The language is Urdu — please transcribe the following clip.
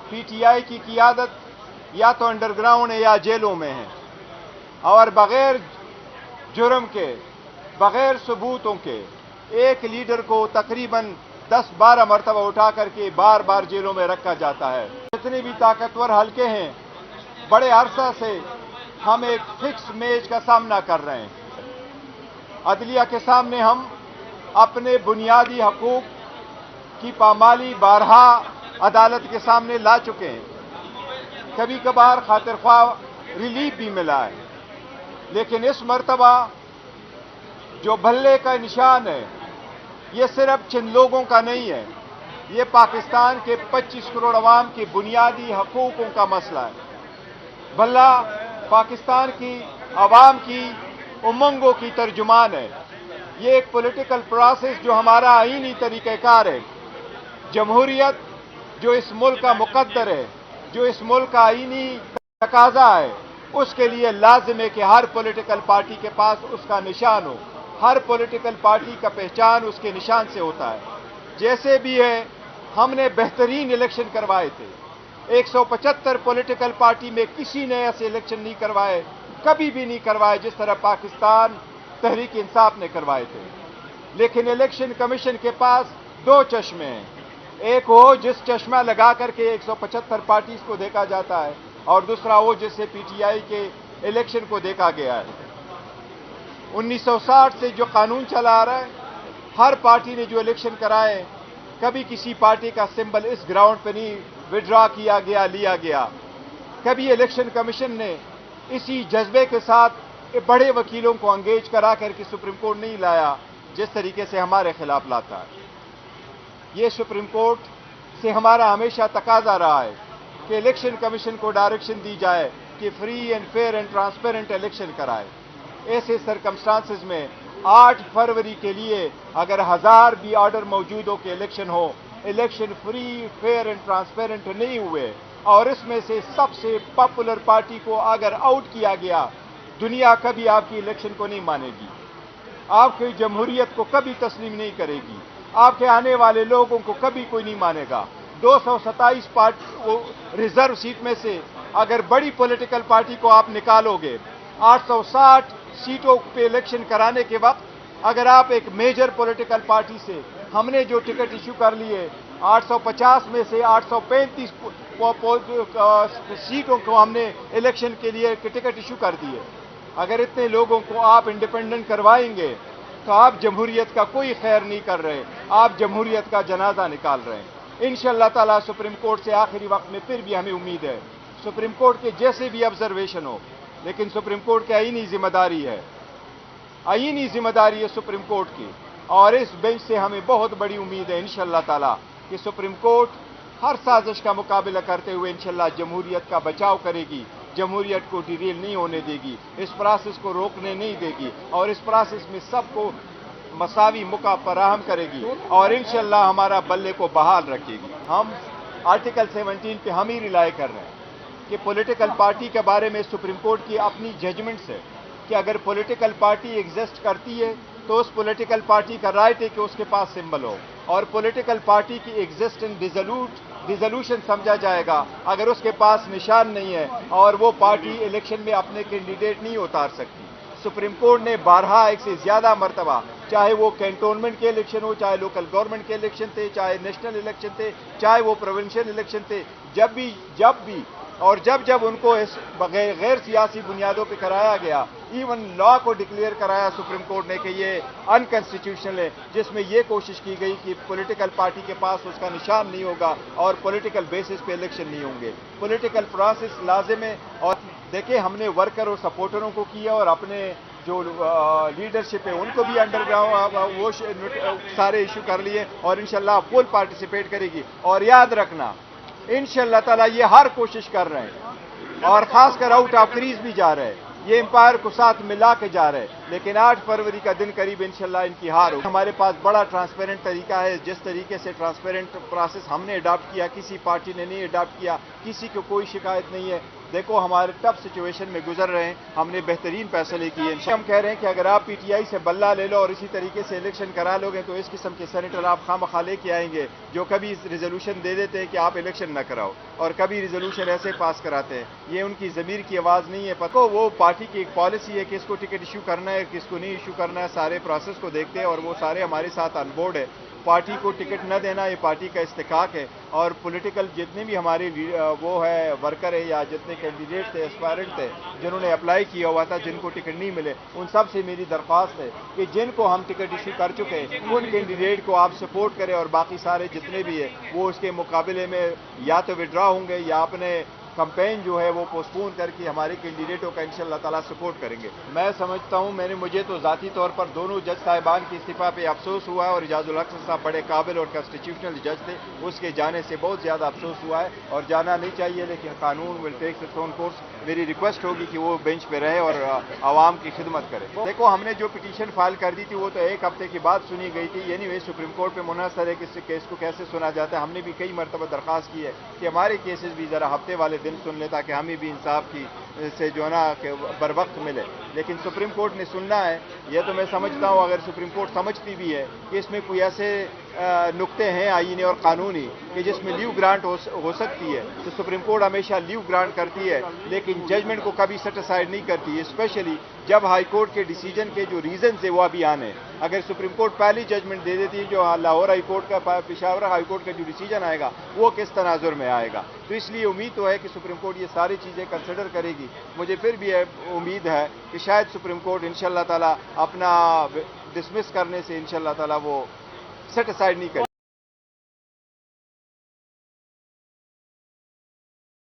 پی ٹی آئی کی قیادت یا تو انڈر گراؤنڈ ہے یا جیلوں میں ہے، اور بغیر جرم کے، بغیر ثبوتوں کے ایک لیڈر کو تقریباً 10-12 مرتبہ اٹھا کر کے بار بار جیلوں میں رکھا جاتا ہے۔ جتنے بھی طاقتور حلقے ہیں، بڑے عرصہ سے ہم ایک فکس میچ کا سامنا کر رہے ہیں۔ عدلیہ کے سامنے ہم اپنے بنیادی حقوق کی پامالی بارہا عدالت کے سامنے لا چکے ہیں۔ کبھی کبھار خاطر خواہ ریلیف بھی ملا ہے، لیکن اس مرتبہ جو بھلے کا نشان ہے یہ صرف چند لوگوں کا نہیں ہے، یہ پاکستان کے 25 کروڑ عوام کے بنیادی حقوقوں کا مسئلہ ہے۔ بھلا پاکستان کی عوام کی امنگوں کی ترجمان ہے۔ یہ ایک پولیٹیکل پروسیس جو ہمارا آئینی طریقہ کار ہے، جمہوریت جو اس ملک کا مقدر ہے، جو اس ملک کا آئینی تقاضا ہے، اس کے لیے لازم ہے کہ ہر پولیٹیکل پارٹی کے پاس اس کا نشان ہو۔ ہر پولیٹیکل پارٹی کا پہچان اس کے نشان سے ہوتا ہے۔ جیسے بھی ہے، ہم نے بہترین الیکشن کروائے تھے۔ 175 پولیٹیکل پارٹی میں کسی نے ایسے الیکشن نہیں کروائے، کبھی بھی نہیں کروائے جس طرح پاکستان تحریک انصاف نے کروائے تھے۔ لیکن الیکشن کمیشن کے پاس 2 چشمے ہیں، ایک وہ جس چشمہ لگا کر کے 175 پارٹیز کو دیکھا جاتا ہے، اور دوسرا وہ جس سے پی ٹی آئی کے الیکشن کو دیکھا گیا ہے۔ 1960 سے جو قانون چلا آ رہا ہے، ہر پارٹی نے جو الیکشن کرائے، کبھی کسی پارٹی کا سمبل اس گراؤنڈ پہ نہیں وڈرا کیا گیا، لیا گیا۔ کبھی الیکشن کمیشن نے اسی جذبے کے ساتھ بڑے وکیلوں کو انگیج کرا کر کے سپریم کورٹ نہیں لایا جس طریقے سے ہمارے خلاف لاتا ہے۔ یہ سپریم کورٹ سے ہمارا ہمیشہ تقاضا رہا ہے کہ الیکشن کمیشن کو ڈائریکشن دی جائے کہ free and fair and transparent election کرائے۔ ایسے سرکمسٹانسز میں 8 فروری کے لیے اگر 1000 بھی آرڈر موجود ہو کہ الیکشن ہو، election free fair and transparent نہیں ہوئے، اور اس میں سے سب سے پاپولر پارٹی کو اگر آؤٹ کیا گیا، دنیا کبھی آپ کی الیکشن کو نہیں مانے گی، آپ کی جمہوریت کو کبھی تسلیم نہیں کرے گی، آپ کے آنے والے لوگوں کو کبھی کوئی نہیں مانے گا۔ 227 ریزرو سیٹ میں سے اگر بڑی پولیٹیکل پارٹی کو آپ نکالو گے، 860 سیٹوں پہ الیکشن کرانے کے وقت اگر آپ ایک میجر پولیٹیکل پارٹی سے، ہم نے جو ٹکٹ ایشو کر لیے 850 میں سے 835 سیٹوں کو ہم نے الیکشن کے لیے ٹکٹ ایشو کر دیے، اگر اتنے لوگوں کو آپ انڈیپینڈنٹ کروائیں گے تو آپ جمہوریت کا کوئی خیر نہیں کر رہے، آپ جمہوریت کا جنازہ نکال رہے ہیں۔ انشاءاللہ تعالیٰ سپریم کورٹ سے آخری وقت میں پھر بھی ہمیں امید ہے، سپریم کورٹ کے جیسے بھی آبزرویشن ہو، لیکن سپریم کورٹ کی آئینی ذمہ داری ہے، آئینی ذمہ داری ہے سپریم کورٹ کی، اور اس بینچ سے ہمیں بہت بڑی امید ہے انشاءاللہ تعالیٰ کہ سپریم کورٹ ہر سازش کا مقابلہ کرتے ہوئے انشاءاللہ جمہوریت کا بچاؤ کرے گی، جمہوریت کو ڈیریل نہیں ہونے دے گی، اس پروسیس کو روکنے نہیں دے گی، اور اس پروسیس میں سب کو مساوی موقع فراہم کرے گی، اور انشاءاللہ ہمارا بلے کو بحال رکھے گی۔ ہم آرٹیکل 17 پہ ہم ہی ریلائی کر رہے ہیں کہ پولیٹیکل پارٹی کے بارے میں سپریم کورٹ کی اپنی ججمنٹس ہے کہ اگر پولیٹیکل پارٹی ایگزسٹ کرتی ہے تو اس پولیٹیکل پارٹی کا رائٹ ہے کہ اس کے پاس سمبل ہو، اور پولیٹیکل پارٹی کی ایگزسٹنس ڈیزولوشن سمجھا جائے گا اگر اس کے پاس نشان نہیں ہے، اور وہ پارٹی الیکشن میں اپنے کینڈیڈیٹ نہیں اتار سکتی۔ سپریم کورٹ نے بارہا ایک سے زیادہ مرتبہ، چاہے وہ کینٹونمنٹ کے الیکشن ہو، چاہے لوکل گورنمنٹ کے الیکشن تھے، چاہے نیشنل الیکشن تھے، چاہے وہ پروونشل الیکشن تھے، جب ان کو اس غیر سیاسی بنیادوں پہ کرایا گیا، ایون لا کو ڈکلیئر کرایا سپریم کورٹ نے کہ یہ انکانسٹیٹیوشنل ہے، جس میں یہ کوشش کی گئی کہ پولیٹیکل پارٹی کے پاس اس کا نشان نہیں ہوگا اور پولیٹیکل بیسس پہ الیکشن نہیں ہوں گے۔ پولیٹیکل پروسیس لازم ہے، اور دیکھیں ہم نے ورکر اور سپورٹروں کو کیا، اور اپنے جو لیڈرشپ ہے ان کو بھی انڈر گراؤنڈ وہ سارے ایشو کر لیے، اور انشاءاللہ فل پارٹیسپیٹ کرے گی۔ اور یاد رکھنا انشاءاللہ تعالیٰ یہ ہر کوشش کر رہے ہیں، اور خاص کر آؤٹ آف کریز بھی جا رہے ہیں، یہ امپائر کو ساتھ ملا کے جا رہے ہیں۔ لیکن 8 فروری کا دن قریب انشاءاللہ ان کی ہار ہوگی. ہمارے پاس بڑا ٹرانسپیرنٹ طریقہ ہے. جس طریقے سے ٹرانسپیرنٹ پروسیس ہم نے اڈاپٹ کیا, کسی پارٹی نے نہیں اڈاپٹ کیا, کسی کو کوئی شکایت نہیں ہے. دیکھو ہمارے ٹف سچویشن میں گزر رہے ہیں, ہم نے بہترین فیصلے کیے. ہم کہہ رہے ہیں کہ اگر آپ پی ٹی آئی سے بلہ لے لو اور اسی طریقے سے الیکشن کرا لو گے تو اس قسم کے سینیٹر آپ خواہ لے کے آئیں گے جو کبھی ریزولوشن دے دیتے ہیں کہ آپ الیکشن نہ کراؤ اور کبھی ریزولوشن ایسے پاس کراتے ہیں. یہ ان کی ضمیر کی آواز نہیں ہے. پتہ وہ پارٹی کی ایک پالیسی ہے کہ اس کو ٹکٹ ایشو کرنا ہے, کس کو نہیں ایشو کرنا ہے. سارے پروسیس کو دیکھتے ہیں اور وہ سارے ہمارے ساتھ آن بورڈ ہے. پارٹی کو ٹکٹ نہ دینا یہ پارٹی کا استحقاق ہے. اور پولیٹیکل جتنے بھی ہمارے وہ ہے ورکر ہے یا جتنے کینڈیڈیٹ تھے, اسپائرنٹ تھے, جنہوں نے اپلائی کیا ہوا تھا, جن کو ٹکٹ نہیں ملے, ان سب سے میری درخواست ہے کہ جن کو ہم ٹکٹ ایشو کر چکے ہیں ان کینڈیڈیٹ کو آپ سپورٹ کریں اور باقی سارے جتنے بھی ہیں وہ اس کے مقابلے میں یا تو وڈرا ہوں گے یا اپنے کمپین جو ہے وہ پوسٹپون کر کے ہمارے کینڈیڈیٹوں کا انشاءاللہ تعالیٰ سپورٹ کریں گے. میں سمجھتا ہوں مجھے تو ذاتی طور پر دونوں جج صاحبان کی استعفیٰ پہ افسوس ہوا ہے اور اعجاز الحق صاحب بڑے قابل اور کانسٹیٹیوشنل جج تھے, اس کے جانے سے بہت زیادہ افسوس ہوا ہے اور جانا نہیں چاہیے. لیکن قانون ول ٹیک اٹس اون کورس. میری ریکویسٹ ہوگی کہ وہ بینچ پہ رہے اور عوام کی خدمت کرے. دیکھو ہم نے جو پٹیشن فائل کر دی تھی وہ تو ایک ہفتے کی بعد سنی گئی تھی. یعنی وہ سپریم کورٹ پہ منحصر ہے کہ اس کیس کو کیسے سنا جاتا ہے. ہم نے بھی کئی مرتبہ درخواست کی ہے کہ ہمارے کیسز بھی ذرا ہفتے والے دن سن لے تاکہ ہمیں بھی انصاف کی سے جو ہے نا کہ بر وقت ملے. لیکن سپریم کورٹ نے سننا ہے. یہ تو میں سمجھتا ہوں اگر سپریم کورٹ سمجھتی بھی ہے کہ اس میں کوئی ایسے نقطے ہیں آئینی اور قانونی کہ جس میں لیو گرانٹ ہو سکتی ہے تو سپریم کورٹ ہمیشہ لیو گرانٹ کرتی ہے, لیکن ججمنٹ کو کبھی سیٹ اسائڈ نہیں کرتی, اسپیشلی جب ہائی کورٹ کے ڈیسیجن کے جو ریزنز ہیں وہ ابھی آنے. اگر سپریم کورٹ پہلی ججمنٹ دے دیتی ہے جو لاہور ہائی کورٹ کا پشاور ہائی کورٹ کا جو ڈیسیجن آئے گا وہ کس تناظر میں آئے گا. تو اس لیے امید تو ہے کہ سپریم کورٹ یہ ساری چیزیں کنسیڈر کرے گی. مجھے پھر بھی امید ہے کہ شاید سپریم کورٹ انشاءاللہ تعالی اپنا ڈسمس کرنے سے انشاءاللہ تعالی وہ سیٹ اسائڈ نہیں کرے.